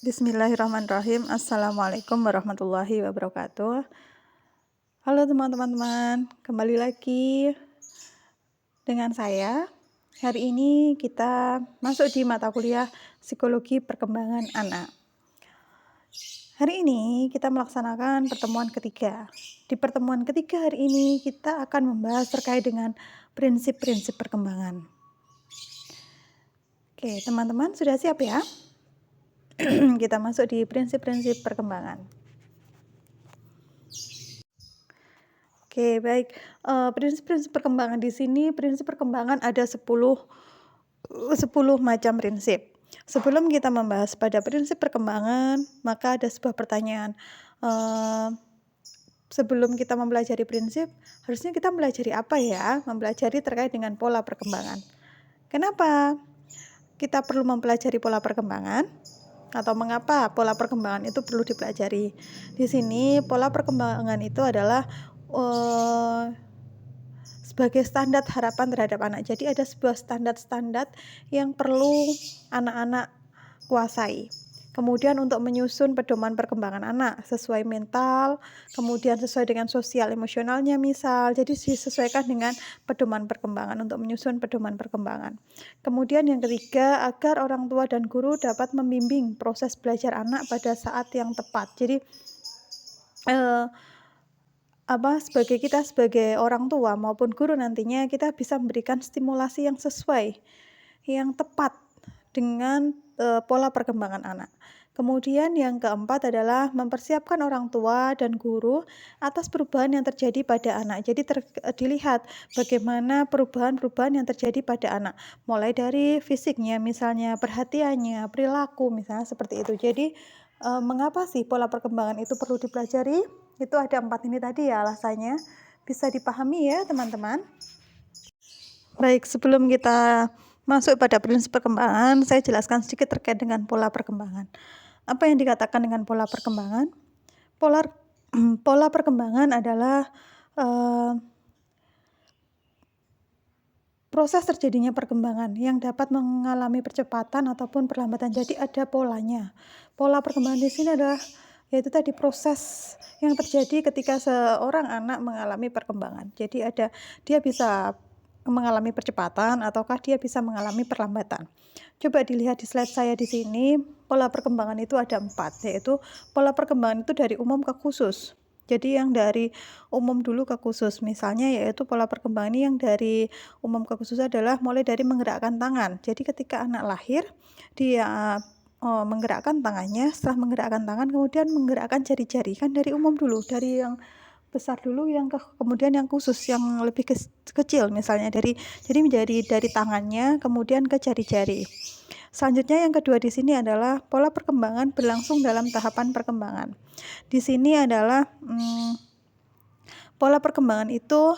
Bismillahirrahmanirrahim. Assalamualaikum warahmatullahi wabarakatuh. Halo teman-teman, kembali lagi dengan saya. Hari ini kita masuk di mata kuliah Psikologi Perkembangan Anak. Hari ini kita melaksanakan pertemuan ketiga. Di pertemuan ketiga hari ini kita akan membahas terkait dengan prinsip-prinsip perkembangan. Oke, teman-teman sudah siap ya? Kita masuk di prinsip-prinsip perkembangan. Oke, baik. Prinsip-prinsip perkembangan di sini, prinsip perkembangan ada 10 macam prinsip. Sebelum kita membahas pada prinsip perkembangan, maka ada sebuah pertanyaan. Sebelum kita mempelajari prinsip, harusnya kita mempelajari apa ya? Mempelajari terkait dengan pola perkembangan. Kenapa kita perlu mempelajari pola perkembangan? Atau mengapa pola perkembangan itu perlu dipelajari? Di sini pola perkembangan itu adalah sebagai standar harapan terhadap anak. Jadi ada sebuah standar-standar yang perlu anak-anak kuasai. Kemudian untuk menyusun pedoman perkembangan anak sesuai mental, kemudian sesuai dengan sosial emosionalnya misal. Jadi disesuaikan dengan pedoman perkembangan untuk menyusun pedoman perkembangan. Kemudian yang ketiga, agar orang tua dan guru dapat membimbing proses belajar anak pada saat yang tepat. Jadi sebagai orang tua maupun guru nantinya kita bisa memberikan stimulasi yang sesuai, yang tepat dengan pola perkembangan anak. Kemudian yang keempat adalah mempersiapkan orang tua dan guru atas perubahan yang terjadi pada anak. Jadi dilihat bagaimana perubahan-perubahan yang terjadi pada anak, mulai dari fisiknya misalnya, perhatiannya, perilaku misalnya seperti itu. Jadi mengapa sih pola perkembangan itu perlu dipelajari? Itu ada 4 ini tadi ya alasannya. Bisa dipahami ya teman-teman? Baik, sebelum kita masuk pada prinsip perkembangan, saya jelaskan sedikit terkait dengan pola perkembangan. Apa yang dikatakan dengan pola perkembangan? Pola perkembangan adalah proses terjadinya perkembangan yang dapat mengalami percepatan ataupun perlambatan. Jadi ada polanya. Pola perkembangan di sini adalah yaitu tadi proses yang terjadi ketika seorang anak mengalami perkembangan. Jadi dia bisa mengalami percepatan ataukah dia bisa mengalami perlambatan. Coba dilihat di slide saya di sini, pola perkembangan itu ada 4, yaitu pola perkembangan itu dari umum ke khusus. Jadi yang dari umum dulu ke khusus, misalnya yaitu pola perkembangan ini yang dari umum ke khusus adalah mulai dari menggerakkan tangan. Jadi ketika anak lahir, dia menggerakkan tangannya, setelah menggerakkan tangan kemudian menggerakkan jari-jari, kan dari umum dulu, dari yang besar dulu kemudian yang khusus yang lebih kecil misalnya jadi menjadi dari tangannya kemudian ke jari-jari. Selanjutnya yang kedua di sini adalah pola perkembangan berlangsung dalam tahapan perkembangan. Di sini adalah pola perkembangan itu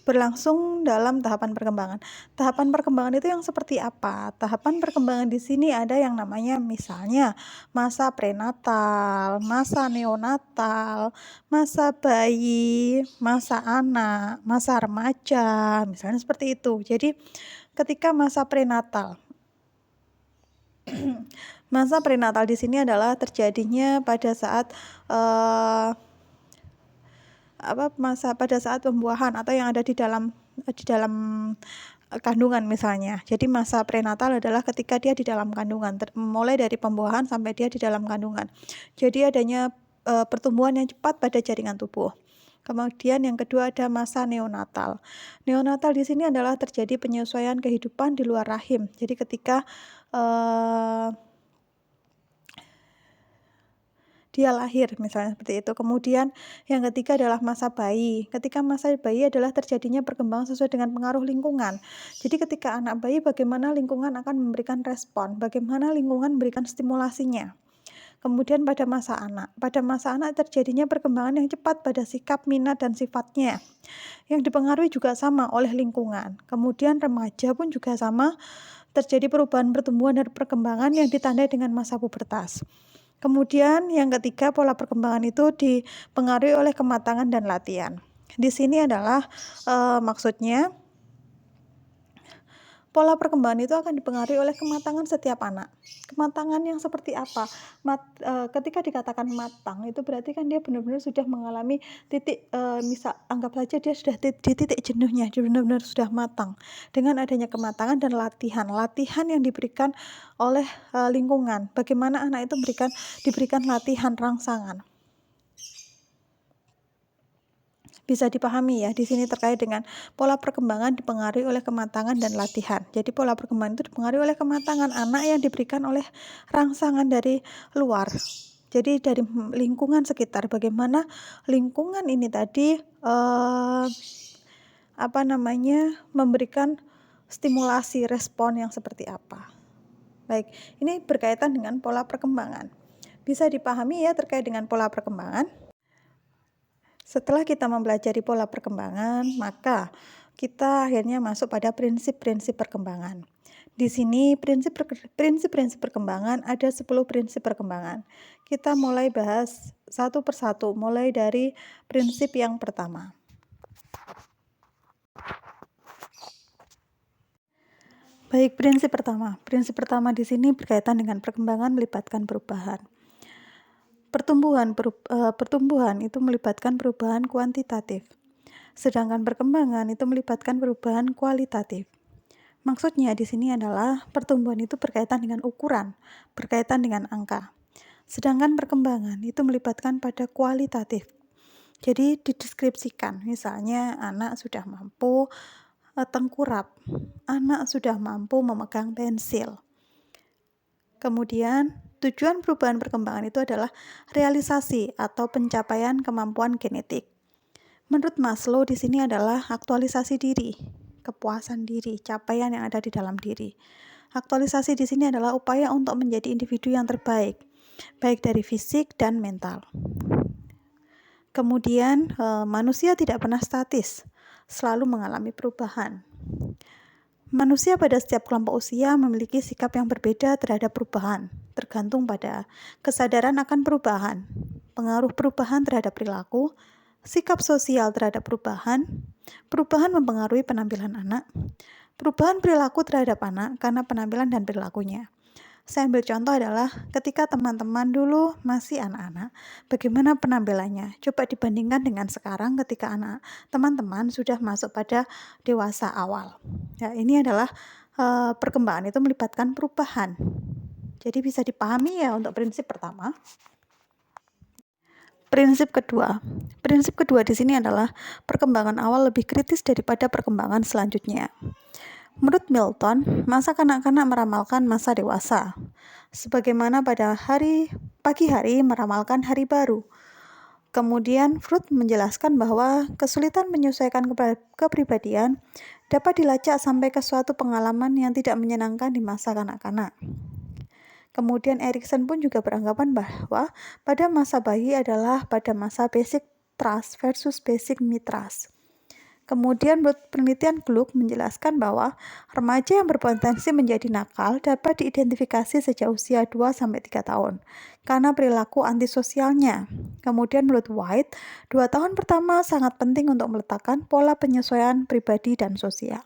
berlangsung dalam tahapan perkembangan. Tahapan perkembangan itu yang seperti apa? Tahapan perkembangan di sini ada yang namanya misalnya masa prenatal, masa neonatal, masa bayi, masa anak, masa remaja, misalnya seperti itu. Jadi ketika masa prenatal masa prenatal di sini adalah terjadinya pada saat pada saat pembuahan atau yang ada di dalam kandungan misalnya. Jadi masa prenatal adalah ketika dia di dalam kandungan, mulai dari pembuahan sampai dia di dalam kandungan. Jadi adanya pertumbuhan yang cepat pada jaringan tubuh. Kemudian yang kedua ada masa neonatal. Neonatal di sini adalah terjadi penyesuaian kehidupan di luar rahim. Jadi ketika dia lahir misalnya seperti itu. Kemudian yang ketiga adalah masa bayi. Ketika masa bayi adalah terjadinya perkembangan sesuai dengan pengaruh lingkungan. Jadi ketika anak bayi bagaimana lingkungan akan memberikan respon, bagaimana lingkungan memberikan stimulasinya. Kemudian pada masa anak terjadinya perkembangan yang cepat pada sikap, minat, dan sifatnya. Yang dipengaruhi juga sama oleh lingkungan. Kemudian remaja pun juga sama, terjadi perubahan pertumbuhan dan perkembangan yang ditandai dengan masa pubertas. Kemudian yang ketiga, pola perkembangan itu dipengaruhi oleh kematangan dan latihan. Di sini adalah maksudnya Pola perkembangan itu akan dipengaruhi oleh kematangan setiap anak. Kematangan yang seperti apa? Ketika dikatakan matang itu berarti kan dia benar-benar sudah mengalami titik, misal anggap saja dia sudah di titik jenuhnya, dia benar-benar sudah matang. Dengan adanya kematangan dan latihan yang diberikan oleh, lingkungan. Bagaimana anak itu diberikan latihan rangsangan. Bisa dipahami ya, di sini terkait dengan pola perkembangan dipengaruhi oleh kematangan dan latihan. Jadi pola perkembangan itu dipengaruhi oleh kematangan anak yang diberikan oleh rangsangan dari luar. Jadi dari lingkungan sekitar, bagaimana lingkungan ini tadi memberikan stimulasi respon yang seperti apa. Baik, ini berkaitan dengan pola perkembangan. Bisa dipahami ya terkait dengan pola perkembangan. Setelah kita mempelajari pola perkembangan, maka kita akhirnya masuk pada prinsip-prinsip perkembangan. Di sini prinsip-prinsip perkembangan ada 10 prinsip perkembangan. Kita mulai bahas satu persatu, mulai dari prinsip yang pertama. Baik, prinsip pertama. Prinsip pertama di sini berkaitan dengan perkembangan melibatkan perubahan. Pertumbuhan itu melibatkan perubahan kuantitatif, sedangkan perkembangan itu melibatkan perubahan kualitatif. Maksudnya di sini adalah pertumbuhan itu berkaitan dengan ukuran, berkaitan dengan angka. Sedangkan perkembangan itu melibatkan pada kualitatif. Jadi dideskripsikan, misalnya anak sudah mampu tengkurap, anak sudah mampu memegang pensil. Kemudian tujuan perubahan perkembangan itu adalah realisasi atau pencapaian kemampuan genetik. Menurut Maslow di sini adalah aktualisasi diri, kepuasan diri, capaian yang ada di dalam diri. Aktualisasi di sini adalah upaya untuk menjadi individu yang terbaik, baik dari fisik dan mental. Kemudian manusia tidak pernah statis, selalu mengalami perubahan. Manusia pada setiap kelompok usia memiliki sikap yang berbeda terhadap perubahan, tergantung pada kesadaran akan perubahan, pengaruh perubahan terhadap perilaku, sikap sosial terhadap perubahan mempengaruhi penampilan anak, perubahan perilaku terhadap anak karena penampilan dan perilakunya. Saya ambil contoh adalah ketika teman-teman dulu masih anak-anak, bagaimana penampilannya? Coba dibandingkan dengan sekarang ketika teman-teman sudah masuk pada dewasa awal. Ya, ini adalah perkembangan itu melibatkan perubahan. Jadi bisa dipahami ya untuk prinsip pertama. Prinsip kedua di sini adalah perkembangan awal lebih kritis daripada perkembangan selanjutnya. Menurut Milton, masa kanak-kanak meramalkan masa dewasa, sebagaimana pada pagi hari meramalkan hari baru. Kemudian Freud menjelaskan bahwa kesulitan menyesuaikan kepribadian dapat dilacak sampai ke suatu pengalaman yang tidak menyenangkan di masa kanak-kanak. Kemudian Erikson pun juga beranggapan bahwa pada masa bayi adalah pada masa basic trust versus basic mistrust. Kemudian penelitian Gluck menjelaskan bahwa remaja yang berpotensi menjadi nakal dapat diidentifikasi sejak usia 2-3 tahun karena perilaku antisosialnya. Kemudian menurut White, 2 tahun pertama sangat penting untuk meletakkan pola penyesuaian pribadi dan sosial.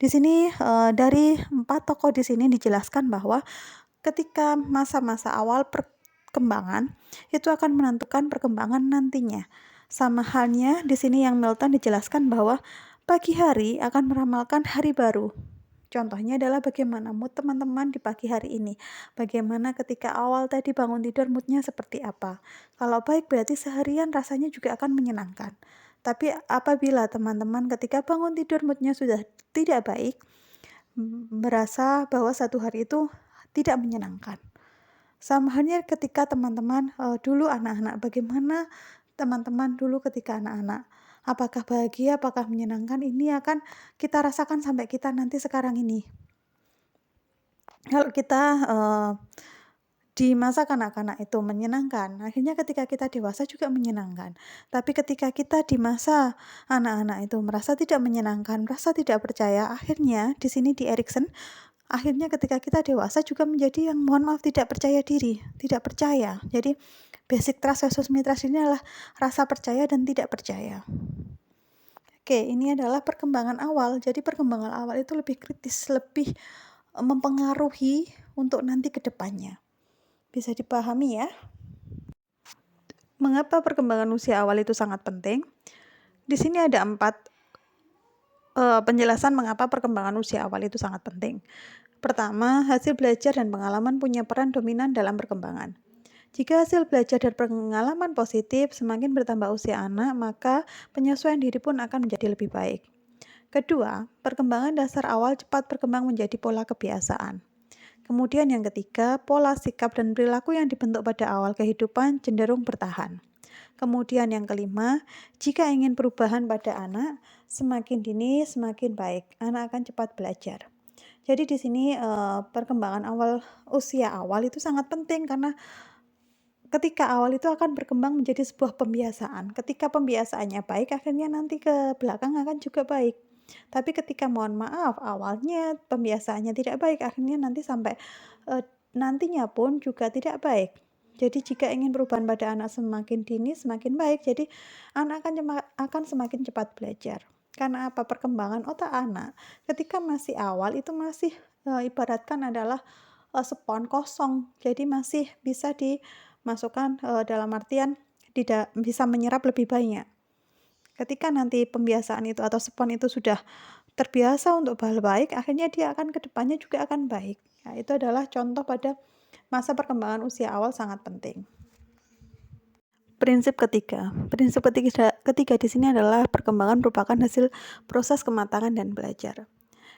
Di sini dari 4 tokoh di sini dijelaskan bahwa ketika masa-masa awal perkembangan itu akan menentukan perkembangan nantinya. Sama halnya di sini yang Milton dijelaskan bahwa pagi hari akan meramalkan hari baru. Contohnya adalah bagaimana mood teman-teman di pagi hari ini. Bagaimana ketika awal tadi bangun tidur moodnya seperti apa. Kalau baik berarti seharian rasanya juga akan menyenangkan. Tapi apabila teman-teman ketika bangun tidur moodnya sudah tidak baik, merasa bahwa satu hari itu tidak menyenangkan. Sama halnya ketika teman-teman dulu anak-anak, bagaimana teman-teman dulu ketika anak-anak, apakah bahagia, apakah menyenangkan, ini akan kita rasakan sampai kita nanti sekarang ini. Kalau kita di masa kanak-kanak itu menyenangkan, akhirnya ketika kita dewasa juga menyenangkan. Tapi ketika kita di masa anak-anak itu merasa tidak menyenangkan, merasa tidak percaya, akhirnya di sini di Erikson, akhirnya ketika kita dewasa juga menjadi yang mohon maaf tidak percaya diri, tidak percaya. Jadi basic trust versus mistrust ini adalah rasa percaya dan tidak percaya. Oke, ini adalah perkembangan awal. Jadi perkembangan awal itu lebih kritis, lebih mempengaruhi untuk nanti ke depannya. Bisa dipahami ya? Mengapa perkembangan usia awal itu sangat penting? Di sini ada 4 penjelasan mengapa perkembangan usia awal itu sangat penting. Pertama, hasil belajar dan pengalaman punya peran dominan dalam perkembangan. Jika hasil belajar dan pengalaman positif, semakin bertambah usia anak, maka penyesuaian diri pun akan menjadi lebih baik. Kedua, perkembangan dasar awal cepat berkembang menjadi pola kebiasaan. Kemudian yang ketiga, pola sikap dan perilaku yang dibentuk pada awal kehidupan cenderung bertahan. Kemudian yang kelima, jika ingin perubahan pada anak, semakin dini semakin baik. Anak akan cepat belajar. Jadi di sini perkembangan awal usia awal itu sangat penting karena ketika awal itu akan berkembang menjadi sebuah pembiasaan. Ketika pembiasaannya baik, akhirnya nanti ke belakang akan juga baik. Tapi ketika mohon maaf awalnya pembiasaannya tidak baik, akhirnya nanti sampai nantinya pun juga tidak baik. Jadi jika ingin perubahan pada anak semakin dini semakin baik, jadi anak akan semakin cepat belajar. Karena apa? Perkembangan otak anak ketika masih awal itu masih ibaratkan adalah spons kosong. Jadi masih bisa dimasukkan dalam artian tidak bisa menyerap lebih banyak. Ketika nanti pembiasaan itu atau spons itu sudah terbiasa untuk hal baik, akhirnya dia akan ke depannya juga akan baik. Nah, itu adalah contoh pada masa perkembangan usia awal sangat penting. Prinsip ketiga di sini adalah perkembangan merupakan hasil proses kematangan dan belajar.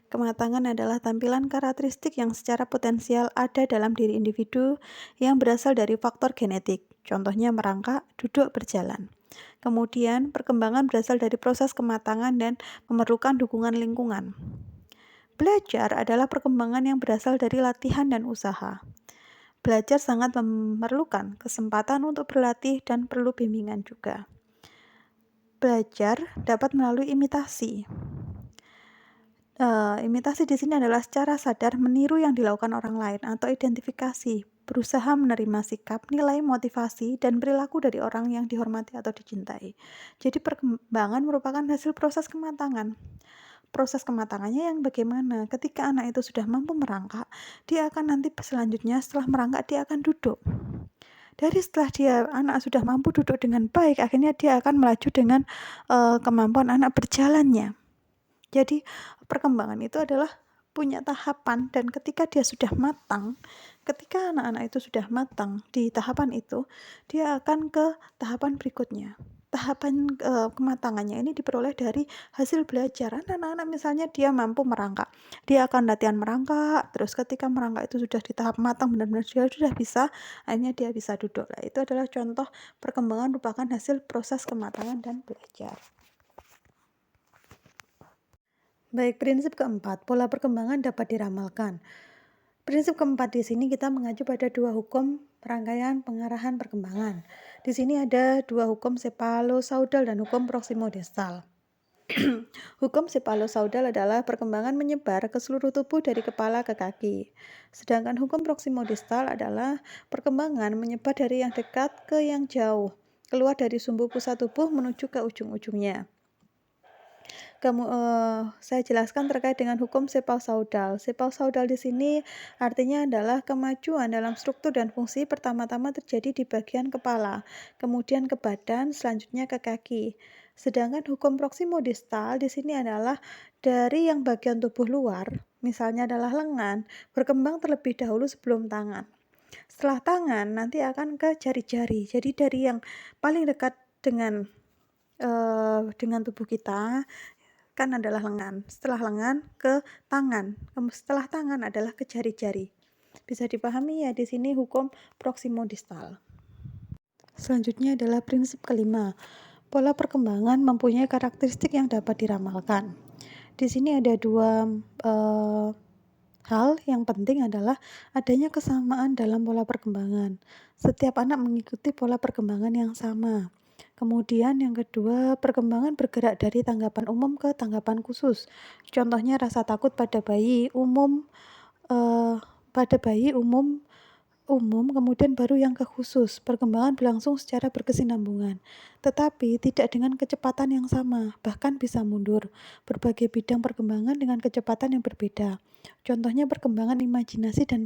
Kematangan adalah tampilan karakteristik yang secara potensial ada dalam diri individu yang berasal dari faktor genetik, contohnya merangkak, duduk, berjalan. Kemudian, perkembangan berasal dari proses kematangan dan memerlukan dukungan lingkungan. Belajar adalah perkembangan yang berasal dari latihan dan usaha. Belajar sangat memerlukan kesempatan untuk berlatih dan perlu bimbingan juga. Belajar dapat melalui imitasi. Imitasi di sini adalah secara sadar meniru yang dilakukan orang lain atau identifikasi, berusaha menerima sikap, nilai, motivasi, dan perilaku dari orang yang dihormati atau dicintai. Jadi perkembangan merupakan hasil proses kematangan. Proses kematangannya yang bagaimana? Ketika anak itu sudah mampu merangkak, dia akan nanti selanjutnya setelah merangkak dia akan duduk. Dari setelah anak sudah mampu duduk dengan baik, akhirnya dia akan melaju dengan kemampuan anak berjalannya. Jadi perkembangan itu adalah punya tahapan dan ketika dia sudah matang, ketika anak-anak itu sudah matang di tahapan itu, dia akan ke tahapan berikutnya. Tahapan kematangannya ini diperoleh dari hasil belajar. Anak-anak misalnya dia mampu merangkak, dia akan latihan merangkak, terus ketika merangkak itu sudah di tahap matang benar-benar dia sudah bisa, akhirnya dia bisa duduk. Nah, itu adalah contoh perkembangan merupakan hasil proses kematangan dan belajar. Baik, prinsip keempat, pola perkembangan dapat diramalkan. Prinsip keempat di sini kita mengacu pada 2 hukum rangkaian pengarahan perkembangan. Di sini ada 2 hukum cephalosaural dan hukum proximodistal. Hukum cephalosaural adalah perkembangan menyebar ke seluruh tubuh dari kepala ke kaki. Sedangkan hukum proximodistal adalah perkembangan menyebar dari yang dekat ke yang jauh, keluar dari sumbu pusat tubuh menuju ke ujung-ujungnya. Saya jelaskan terkait dengan hukum cephalosaural. Cephalosaural di sini artinya adalah kemajuan dalam struktur dan fungsi pertama-tama terjadi di bagian kepala, kemudian ke badan, selanjutnya ke kaki. Sedangkan hukum proximodistal di sini adalah dari yang bagian tubuh luar, misalnya adalah lengan, berkembang terlebih dahulu sebelum tangan. Setelah tangan nanti akan ke jari-jari. Jadi dari yang paling dekat dengan tubuh kita kan adalah lengan, setelah lengan ke tangan, setelah tangan adalah ke jari-jari. Bisa dipahami ya di sini hukum proximodistal. Selanjutnya adalah prinsip kelima. Pola perkembangan mempunyai karakteristik yang dapat diramalkan. Di sini ada 2 hal yang penting adalah adanya kesamaan dalam pola perkembangan. Setiap anak mengikuti pola perkembangan yang sama. Kemudian yang kedua, perkembangan bergerak dari tanggapan umum ke tanggapan khusus. Contohnya rasa takut pada bayi umum umum, kemudian baru yang ke khusus. Perkembangan berlangsung secara berkesinambungan, tetapi tidak dengan kecepatan yang sama, bahkan bisa mundur. Berbagai bidang perkembangan dengan kecepatan yang berbeda. Contohnya perkembangan imajinasi dan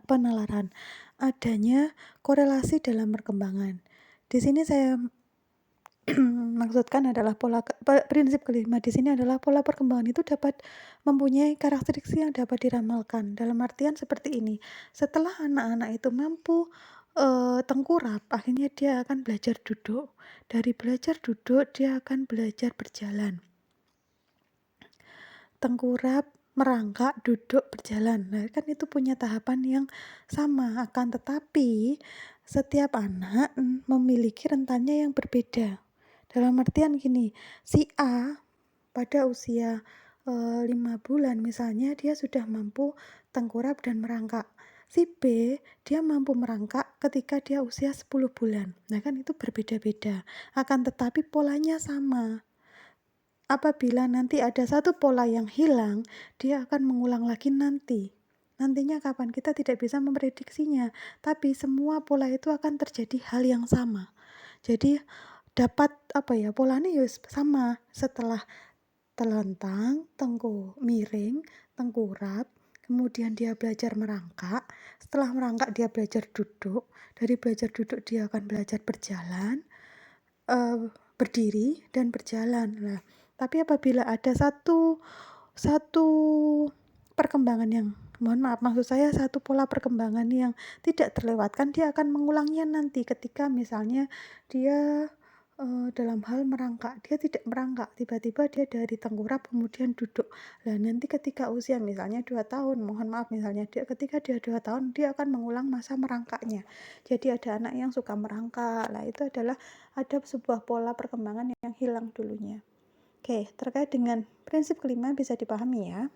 penalaran. Adanya korelasi dalam perkembangan. Di sini saya maksudkan adalah prinsip kelima di sini adalah pola perkembangan itu dapat mempunyai karakteristik yang dapat diramalkan. Dalam artian seperti ini, setelah anak-anak itu mampu tengkurap, akhirnya dia akan belajar duduk. Dari belajar duduk, dia akan belajar berjalan. Tengkurap, merangkak, duduk, berjalan. Nah, kan itu punya tahapan yang sama, akan tetapi setiap anak memiliki rentannya yang berbeda. Dalam artian gini, si A pada usia 5 bulan misalnya dia sudah mampu tengkurap dan merangkak. Si B dia mampu merangkak ketika dia usia 10 bulan. Nah kan itu berbeda-beda. Akan tetapi polanya sama. Apabila nanti ada satu pola yang hilang, dia akan mengulang lagi nanti. Nantinya kapan kita tidak bisa memprediksinya, tapi semua pola itu akan terjadi hal yang sama. Jadi dapat polanya ya sama. Setelah telentang, miring, tengkurap, kemudian dia belajar merangkak. Setelah merangkak dia belajar duduk. Dari belajar duduk dia akan belajar berjalan, berdiri dan berjalan. Nah, tapi apabila ada satu perkembangan yang maksud saya satu pola perkembangan yang tidak terlewatkan, dia akan mengulangnya nanti ketika misalnya dia dalam hal merangkak, dia tidak merangkak, tiba-tiba dia dari tengkurap kemudian duduk. Nah, nanti ketika usia misalnya 2 tahun, misalnya ketika dia 2 tahun, dia akan mengulang masa merangkaknya. Jadi ada anak yang suka merangkak. Nah, itu adalah ada sebuah pola perkembangan yang hilang dulunya. Oke, terkait dengan prinsip kelima bisa dipahami ya.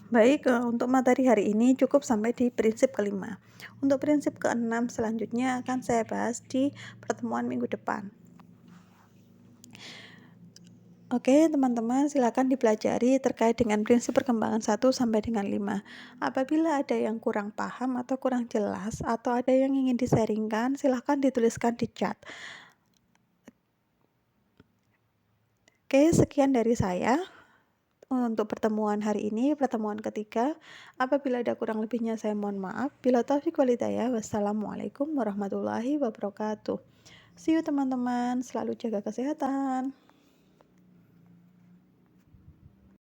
Baik, untuk materi hari ini cukup sampai di prinsip kelima. Untuk prinsip keenam selanjutnya akan saya bahas di pertemuan minggu depan. Oke, teman-teman silakan dipelajari terkait dengan prinsip perkembangan 1 sampai dengan 5. Apabila ada yang kurang paham atau kurang jelas atau ada yang ingin disaringkan, silakan dituliskan di chat. Oke, sekian dari saya. Untuk pertemuan hari ini, pertemuan ketiga. Apabila ada kurang lebihnya saya mohon maaf. Bila taufiq wal hidayah. Wassalamualaikum warahmatullahi wabarakatuh. See you teman-teman, selalu jaga kesehatan.